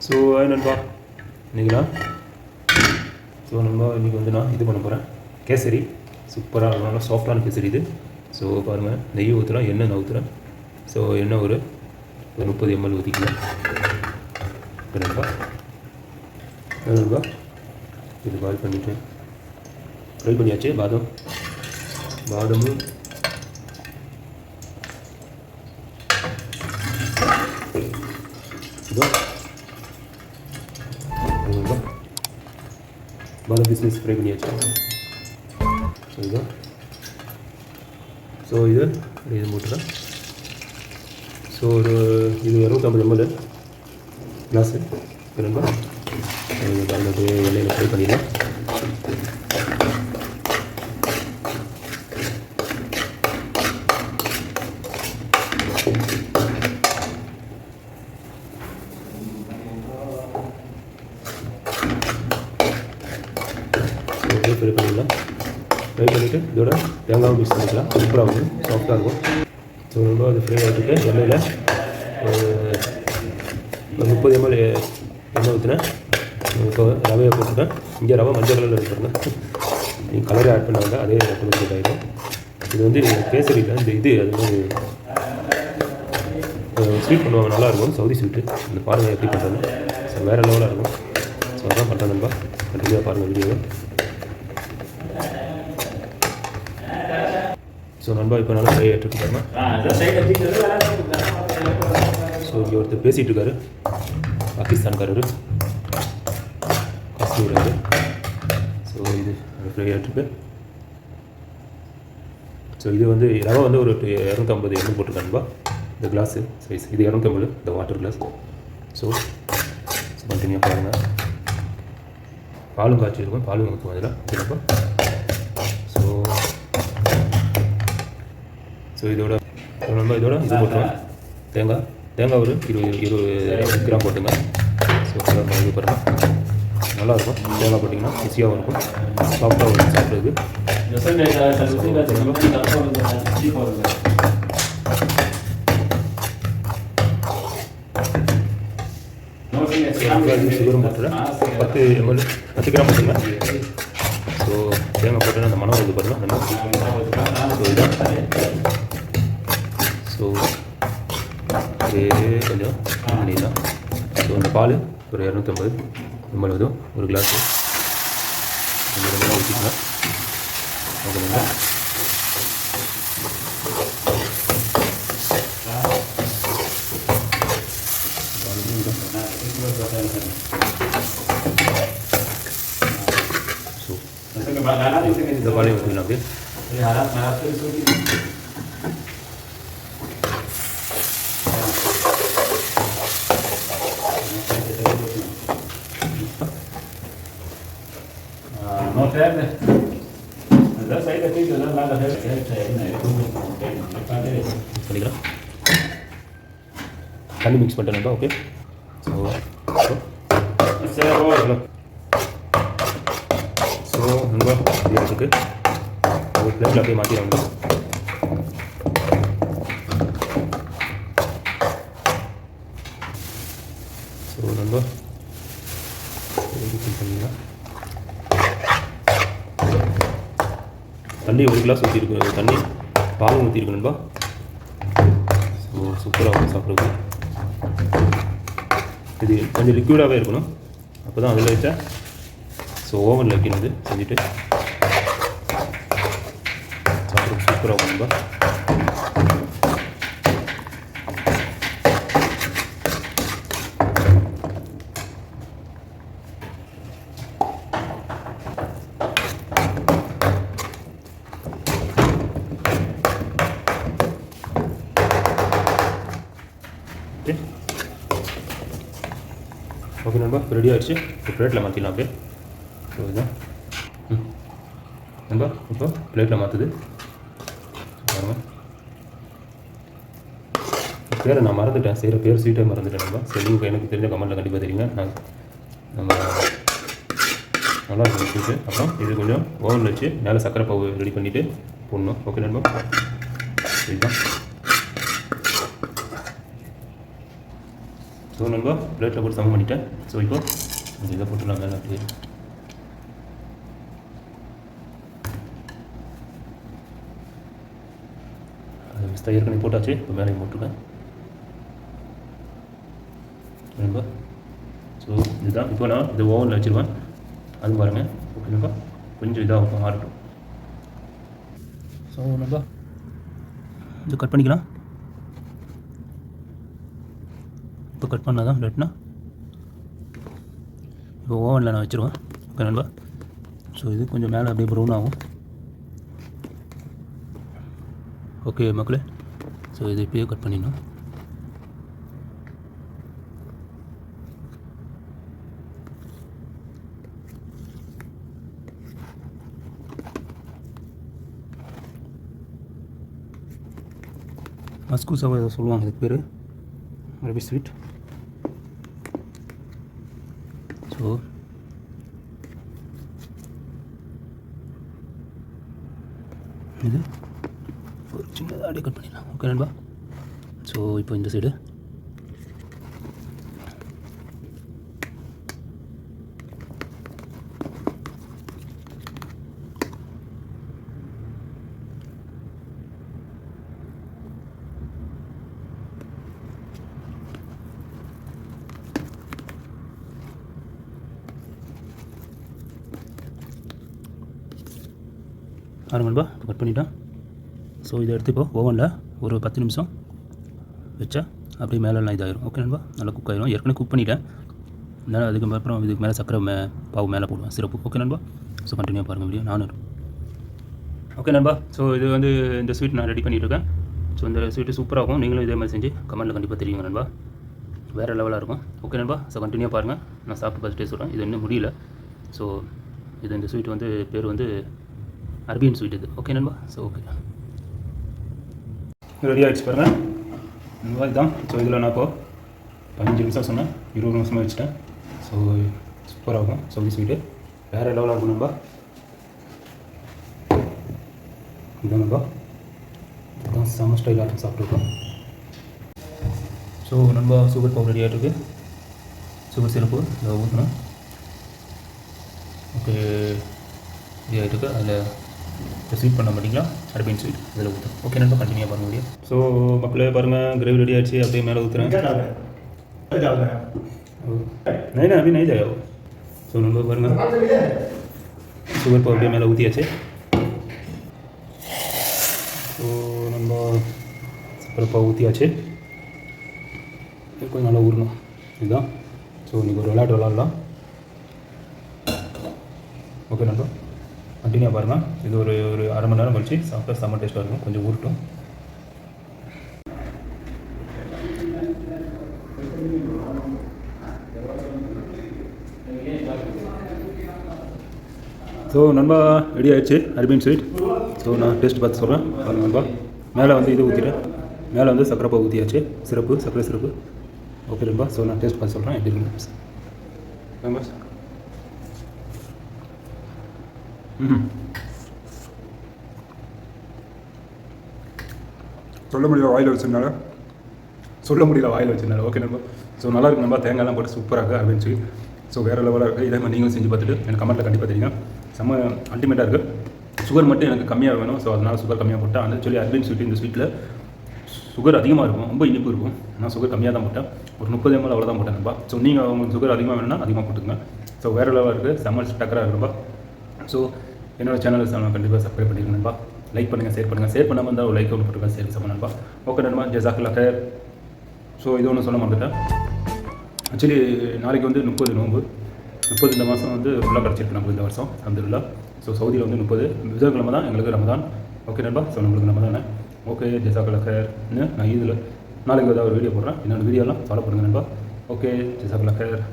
So நண்பா இன்னைக்குண்ணா நம்ம இன்றைக்கி வந்து நான் இது பண்ண போகிறேன் கேசரி. சூப்பராக இருக்கும், நல்லா சாஃப்டான கேசரி இது. ஸோ பாருங்கள், நெய் ஊற்றுறேன், எண்ணெய் நான் ஊற்றுறேன். ஸோ எண்ணெய் ஒரு 30 ml ஊற்றிக்கலாம் நண்பா. நண்பா இது பாயில் பண்ணிவிட்டு ஃப்ரை பண்ணியாச்சு. பாதமும் இதோ பாதாம் பிஸ்னஸ் ஃப்ரை பண்ணியாச்சு. ஸோ இது போட்டுறேன். ஸோ இது 250 ml கிளாஸு நண்பா. அப்படியே எண்ணெயில் ஃப்ரை பண்ணிடலாம். ஃப்ரை பண்ணிடலாம். ஃப்ரை பண்ணிவிட்டு இதோட தேங்காய் மிக்ஸ் பண்ணிக்கலாம். சூப்பராக இருக்கும், சாஃப்டாக இருக்கும். ஸோ ரொம்ப அது ஃப்ரை ஆகிட்டு எண்ணெயில் ஒரு 30 ml எண்ணெய் ஊற்றினேன். இப்போ ரவையை போட்டுட்டேன். இங்கே ரவை மஞ்சள் கலரில் எடுத்துருந்தேன். நீங்கள் கலரை ஆட் பண்ணாங்க, அதே கொஞ்சம் ஆகிடும். இது வந்து கேசரியில் இந்த இது அது வந்து ஸ்வீட் பண்ணுவாங்க, நல்லாயிருக்கும். சவுதி ஸ்வீட்டு இந்த பாருங்கள் எப்படி பண்ணுறாங்க. ஸோ வேறு லெவலாக இருக்கும். ஸோ அதான் பண்ணுறேன் நண்பா. கண்டிப்பாக பாருங்கள் வீடியோவை. ஸோ நண்பா இப்போ நல்லா ஃப்ரை ஆகிட்டு இருக்காருமா. ஸோ இங்கே ஒருத்தர் பேசிகிட்டு இருக்காரு, பாகிஸ்தான்காரர், காஷ்மீர். ஸோ இது ஃப்ரை ஆகிட்டுருக்கு. ஸோ இது வந்து ரவை வந்து ஒரு 250 ml போட்டிருக்கானுப்பா. இந்த கிளாஸு சைஸ் இது 250, இந்த வாட்டர் கிளாஸ். ஸோ கண்டினியூவாக பாருங்கள். பாலும் காய்ச்சி இருக்கும், பாலும் ஊற்றுவோம் அதில் ஓகேப்பா. ஸோ இதோட நம்ம இதோட இது போட்டுருவோம். தேங்காய் ஒரு 20 கிராம் போட்டுங்க. ஸோ இது பாருங்கள், நல்லாயிருக்கும். தேங்காய் போட்டிங்கன்னா ருசியாகவும் இருக்கும், சாஃப்டாக இருக்கும் சாப்பிட்றது. சுகரும் போட்டுறேன். 10 கிராம் போட்டுங்க. ஸோ தேங்காய் போட்டோன்னா அந்த மனம் வந்து பாருங்கள் நம்ம. ஸோ இதுதான். ஸோ கொஞ்சம் பண்ணிடலாம். ஸோ அந்த பால் ஒரு 250 ml வரும், ஒரு கிளாஸு. கொஞ்சம் ஊற்றிக்கலாம். ஓகேங்களா. ஸோ இந்த பாலையும் ஊற்றிக்கலாம் அப்படியே. பண்ணிக்கலாம். தண்ணி மிக்ஸ் பண்ணிட்டேன். ஓகே. ஸோ நண்பா இது இருக்குது. ஒரு பிளேட்டில் அப்படியே மாற்றிடுவாங்க. ஸோ நண்பா பண்ணிக்கலாம். தண்ணி 1 கிளாஸ் ஊற்றிருக்கு, தண்ணி பாலும் ஊற்றிருக்கு நண்பா. ஸோ சூப்பராக இருக்கும் சாப்பிட்றது. இது கொஞ்சம் லிக்விடாகவே இருக்கணும், அப்போ தான் அதில் வச்சா. ஸோ ஓவனில் வைக்கிறது செஞ்சுட்டு சாப்பிட்றது சூப்பராக இருக்கும் நண்பா. ஓகே நண்பா, ரெடி ஆகிடுச்சு. இப்போ பிளேட்டில் மாற்றிடலாம் அப்படியே. ஸோ இதுதான் நண்பா இப்போ பிளேட்டில் மாற்றுது பாருங்கள். பேரை நான் மறந்துட்டேன், செய்கிற பேர் ஸ்வீட்டாக மறந்துட்டேன் நண்பா. சரி நீங்கள் எனக்கு தெரிஞ்ச கமெண்ட்டில் கண்டிப்பாக தெரியுங்க. நம்ம நல்லா இருக்கும் ஸ்வீட்டு. அப்புறம் இது கொஞ்சம் ஓவனில் வச்சு மேலே சக்கரை பாவு ரெடி பண்ணிவிட்டு போடணும். ஓகே நண்பா, இதுதான். ஸோ நண்பா பிளேட்டில் போட்டு சமம் பண்ணிட்டேன். ஸோ இப்போ இந்த இதை போட்டுலாம் மேலே அப்படியே அது மிஸ்தான் ஏற்கனவே போட்டாச்சு. இப்போ மேலே போட்டுருக்கேன் நண்பா. ஸோ இதுதான் இப்போ நான் இது ஓவனில் வச்சுருவேன். அது பாருங்கள். ஓகே நண்பா, கொஞ்சம் இதாக மாறட்டும். ஸோ நண்பா இது கட் பண்ணிக்கலாம். இப்போ கட் பண்ணால் தான் லேட்னா இப்போ ஓவனில் நான் வச்சுருவேன். ஓகே நண்பா. ஸோ இது கொஞ்சம் மேலே அப்படியே ப்ரௌன் ஆகும். ஓகே மக்களே, ஸோ இது இப்போயே கட் பண்ணிடணும். மஸ்கூசாவை ஏதோ சொல்லுவாங்க, இதுக்கு பேர் அரபி ஸ்வீட். ஸோ இது ஒரு சின்னதாக அப்படியே கட் பண்ணிடலாம். ஓகே நண்பா. ஸோ இப்போ இந்த சைடு பாருங்க நண்பா, கட் பண்ணிட்டேன். ஸோ இதை எடுத்து இப்போ ஓவனில் ஒரு 10 நிமிஷம் வச்சா அப்படியே மேலெல்லாம் இதாகிடும். ஓகே நண்பா, நல்லா குக் ஆகிடும். ஏற்கனவே குக் பண்ணிட்டேன். அதனால் அதுக்கப்புறம் இதுக்கு மேலே சக்கரை பாவு மேலே போடுவேன், சிறப்பு. ஓகே நண்பா. ஸோ கண்டினியூ பாருங்கள் வீடியோ. நானும் ஓகே நண்பா. ஸோ இது வந்து இந்த ஸ்வீட் நான் ரெடி பண்ணிகிட்ருக்கேன். ஸோ இந்த ஸ்வீட்டு சூப்பராகும். நீங்களும் இதே மாதிரி செஞ்சு கமெண்ட்டில் கண்டிப்பாக தெரியுங்க நண்பா. வேறு லெவலாக இருக்கும். ஓகே நண்பா. ஸோ கண்டினியூ பாருங்கள். நான் சாப்பிட்டு பார்த்துட்டே சொல்கிறேன். இது இன்னும் முடியல. ஸோ இது இந்த ஸ்வீட் வந்து பேர் வந்து அரபியன் ஸ்வீட் இது. ஓகே நண்பா. ஸோ ஓகே ரெடி ஆகிடுச்சு பாருங்கள் நண்பா. இதுதான். ஸோ இதில் நான் இப்போ 15 நிமிஷம் சொன்னேன், 20 நிமிஷமாக வச்சுட்டேன். ஸோ சூப்பராக இருக்கும். ஸோ இந்த ஸ்வீட்டு வேறு லெவலாக இருக்கும் நண்பா. இதுதான் நண்பா, இதுதான் செம்ம ஸ்டைலாக இருக்கும் சாப்பிட்ருக்கோம். ஸோ நண்பா சுகர் பவுடர் ரெடி ஆகிட்டு இருக்குது. சுகர் சிறப்பு இதை ஊற்றணும். ஓகே ரெடி ஆகிட்டு இருக்குது. அதில் ஸ்வீட் பண்ண மாட்டிங்களா, அரபியன் ஸ்வீட் இதில் ஊற்றுறேன். ஓகே நண்பா, கண்டினியூ பாருங்கள் வீடியோ. ஸோ மக்களே பாருங்கள், கிரேவி ரெடி ஆகிடுச்சு. அப்படியே மேலே ஊற்றுறேன். नहीं अभी नहीं जाएगा वो. ஸோ நம்ம பாருங்கள் சுகர் அப்படியே மேலே ஊற்றியாச்சு. ஸோ நம்ம சக்கரைப்பாக ஊற்றியாச்சு. கொஞ்சம் நல்லா ஊறணும். இதுதான். ஸோ இன்றைக்கி ஒரு விளாடலாம். ஓகே நண்பா, கண்டினியூ பாருங்கள். இது ஒரு அரை மணி நேரம் கழிச்சு சாப்பிட்டா செம்ம டேஸ்ட்டாக இருக்கும். கொஞ்சம் ஊறட்டும். ஸோ நண்பா ரெடி ஆகிடுச்சு அரபியன் ஸ்வீட். ஸோ நான் டேஸ்ட் பார்த்து சொல்கிறேன் பாருங்கள் நண்பா. மேலே வந்து இது ஊற்றிட்டேன். மேலே வந்து சக்கரைப்பா ஊற்றியாச்சு, சிறப்பு, சக்கரை சிறப்பு. ஓகே நண்பா. ஸோ நான் டேஸ்ட் பார்த்து சொல்கிறேன் எப்படி இருக்கு. சொல்ல முடியல வாயில் வச்சுருந்தால ஓகே நண்பா. ஸோ நல்லா இருக்கு நண்பா. தேங்காய்லாம் போட்டு சூப்பராக இருக்குது அரபியன் ஸ்வீட். ஸோ வேறு லெவலாக இருக்குது. இதே மாதிரி நீங்களும் செஞ்சு பார்த்துட்டு எனக்கு கமெண்ட்டில் கண்டிப்பாக தெரியுங்க. செம்ம அல்டிமேட்டாக இருக்குது. சுகர் மட்டும் எனக்கு கம்மியாக வேணும். ஸோ அதனால் சுகர் கம்மியாக போட்டேன். அந்த சொல்லி அரபியன் ஸ்வீட் இந்த ஸ்வீட்டில் சுகர் அதிகமாக இருக்கும், ரொம்ப இனிப்பு இருக்கும். நான் சுகர் கம்மியாக தான் போட்டேன், ஒரு 30 ml அவ்வளோ தான் போட்டேன் நண்பா. ஸோ நீங்கள் உங்களுக்கு சுகர் அதிகமாக வேணும்னா அதிகமாக போட்டுங்க. ஸோ வேறு லெவலாக இருக்குது, செம்ம டக்கராக இருக்குப்பா. ஸோ என்னோடய சேனல் கண்டிப்பாக சப்ஸ்கிரைப் பண்ணிடுங்க நண்பா. லைக் பண்ணுங்கள், ஷேர் பண்ணாமல் இருந்தால் ஒரு லைக் ஒன்று போட்டுருக்கேன். சரி சம நண்பா. ஓகே நண்பா, ஜஸாக்கல்லாஹ் ஹைர். ஸோ இது ஒன்று சொல்ல மாட்டேன். ஆக்சுவலி நாளைக்கு வந்து 30 நோன்பு. 30 இந்த மாதம் வந்து ஃபுல்லாக கிடச்சிருக்கு நமக்கு இந்த வருஷம் அல்ஹம்துலில்லாஹ். ஸோ சவுதியில் வந்து 30 புதன்கிழமை தான் எங்களுக்கு ரமதான். ஓகே நண்பா. ஸோ நம்மளுக்கு ரமதானே. ஓகே ஜஸாக்கல்லாஹ் ஹைர்னு நான் இதில் நாளைக்கு ஏதாவது ஒரு வீடியோ போடுறேன். என்னோடய வீடியோலாம் ஃபாலோ பண்ணுங்கள் நண்பா. ஓகே ஜஸாக்கல்லாஹ் ஹைர்.